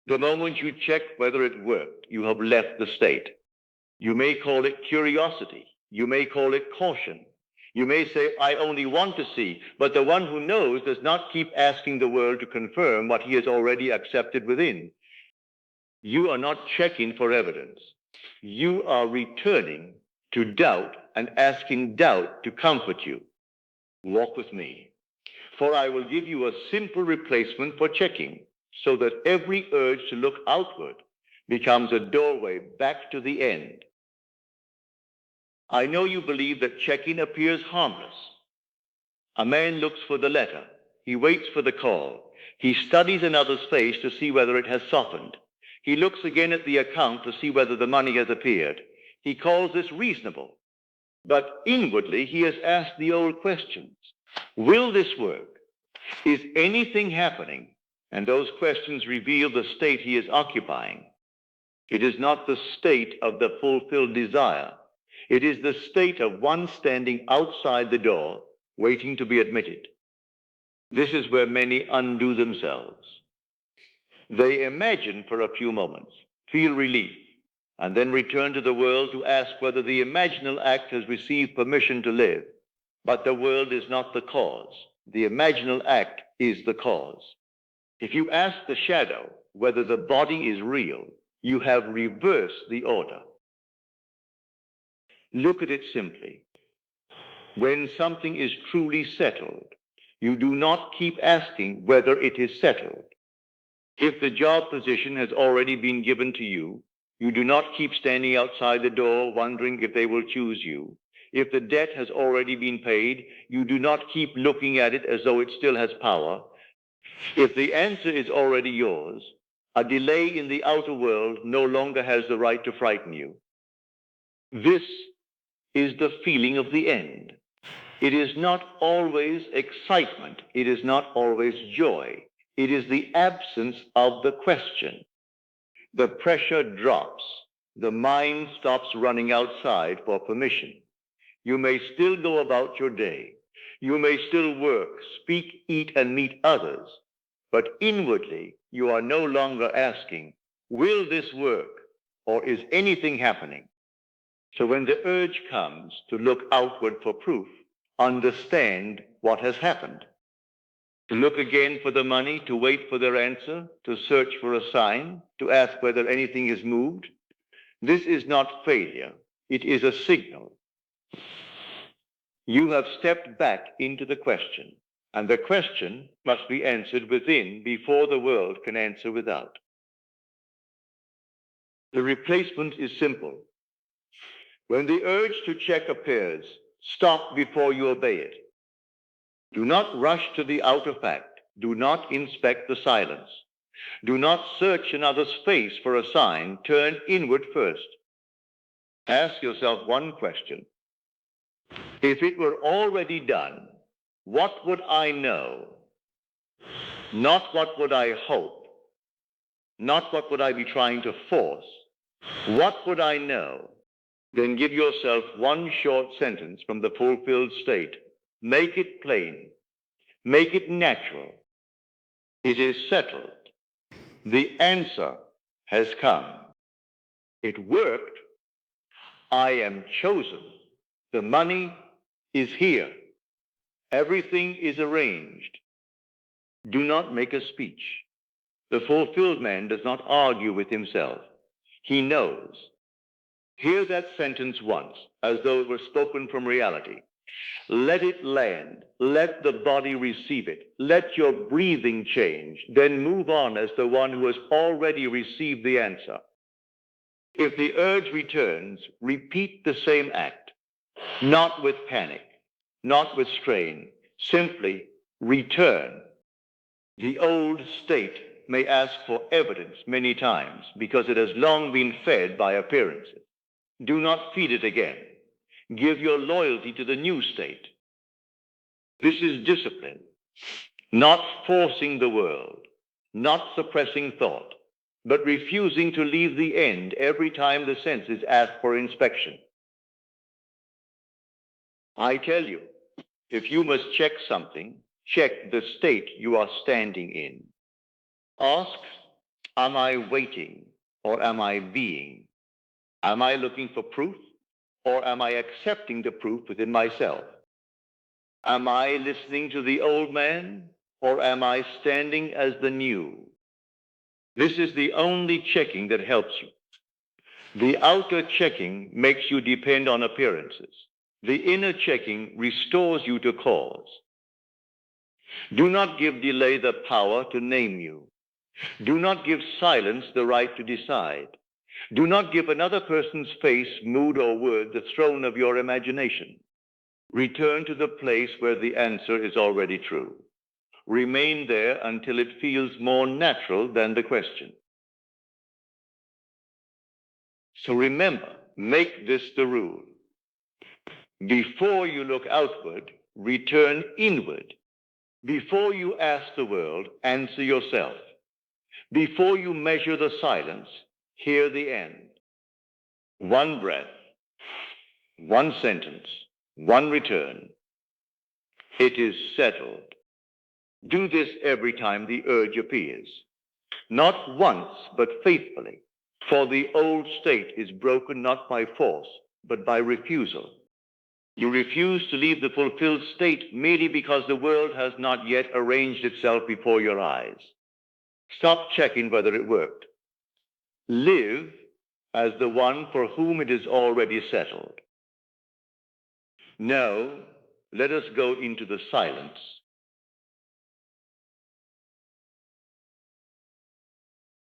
The moment you check whether it worked, you have left the state. You may call it curiosity. You may call it caution. You may say, I only want to see, but the one who knows does not keep asking the world to confirm what he has already accepted within. You are not checking for evidence. You are returning to doubt and asking doubt to comfort you. Walk with me, for I will give you a simple replacement for checking, so that every urge to look outward becomes a doorway back to the end. I know you believe that checking appears harmless. A man looks for the letter. He waits for the call. He studies another's face to see whether it has softened. He looks again at the account to see whether the money has appeared. He calls this reasonable. But inwardly, he has asked the old questions. Will this work? Is anything happening? And those questions reveal the state he is occupying. It is not the state of the fulfilled desire. It is the state of one standing outside the door, waiting to be admitted. This is where many undo themselves. They imagine for a few moments, feel relief, and then return to the world to ask whether the imaginal act has received permission to live. But the world is not the cause. The imaginal act is the cause. If you ask the shadow whether the body is real, you have reversed the order. Look at it simply. When something is truly settled, you do not keep asking whether it is settled. If the job position has already been given to you, you do not keep standing outside the door wondering if they will choose you. If the debt has already been paid, you do not keep looking at it as though it still has power. If the answer is already yours, a delay in the outer world no longer has the right to frighten you. This is the feeling of the end. It is not always excitement. It is not always joy. It is the absence of the question. The pressure drops. The mind stops running outside for permission. You may still go about your day. You may still work, speak, eat, and meet others. But inwardly, you are no longer asking, will this work, or is anything happening? So when the urge comes to look outward for proof, understand what has happened. To look again for the money, to wait for their answer, to search for a sign, to ask whether anything is moved. This is not failure. It is a signal. You have stepped back into the question, and the question must be answered within before the world can answer without. The replacement is simple. When the urge to check appears, stop before you obey it. Do not rush to the outer fact. Do not inspect the silence. Do not search another's face for a sign. Turn inward first. Ask yourself one question. If it were already done, what would I know? Not what would I hope. Not what would I be trying to force. What would I know? Then give yourself one short sentence from the fulfilled state. Make it plain. Make it natural. It is settled. The answer has come. It worked. I am chosen. The money is here. Everything is arranged. Do not make a speech. The fulfilled man does not argue with himself. He knows. Hear that sentence once, as though it were spoken from reality. Let it land. Let the body receive it. Let your breathing change. Then move on as the one who has already received the answer. If the urge returns, repeat the same act, not with panic, not with strain. Simply return. The old state may ask for evidence many times because it has long been fed by appearances. Do not feed it again. Give your loyalty to the new state. This is discipline, not forcing the world, not suppressing thought, but refusing to leave the end every time the senses ask for inspection. I tell you, if you must check something, check the state you are standing in. Ask, Am I waiting or am I being? Am I looking for proof or am I accepting the proof within myself? Am I listening to the old man or am I standing as the new? This is the only checking that helps you. The outer checking makes you depend on appearances. The inner checking restores you to cause. Do not give delay the power to name you. Do not give silence the right to decide. Do not give another person's face, mood, or word the throne of your imagination. Return to the place where the answer is already true. Remain there until it feels more natural than the question. So remember, make this the rule. Before you look outward, return inward. Before you ask the world, answer yourself. Before you measure the silence, hear the end. One breath, one sentence, one return. It is settled. Do this every time the urge appears. Not once, but faithfully. For the old state is broken not by force, but by refusal. You refuse to leave the fulfilled state merely because the world has not yet arranged itself before your eyes. Stop checking whether it worked. Live as the one for whom it is already settled. Now, let us go into the silence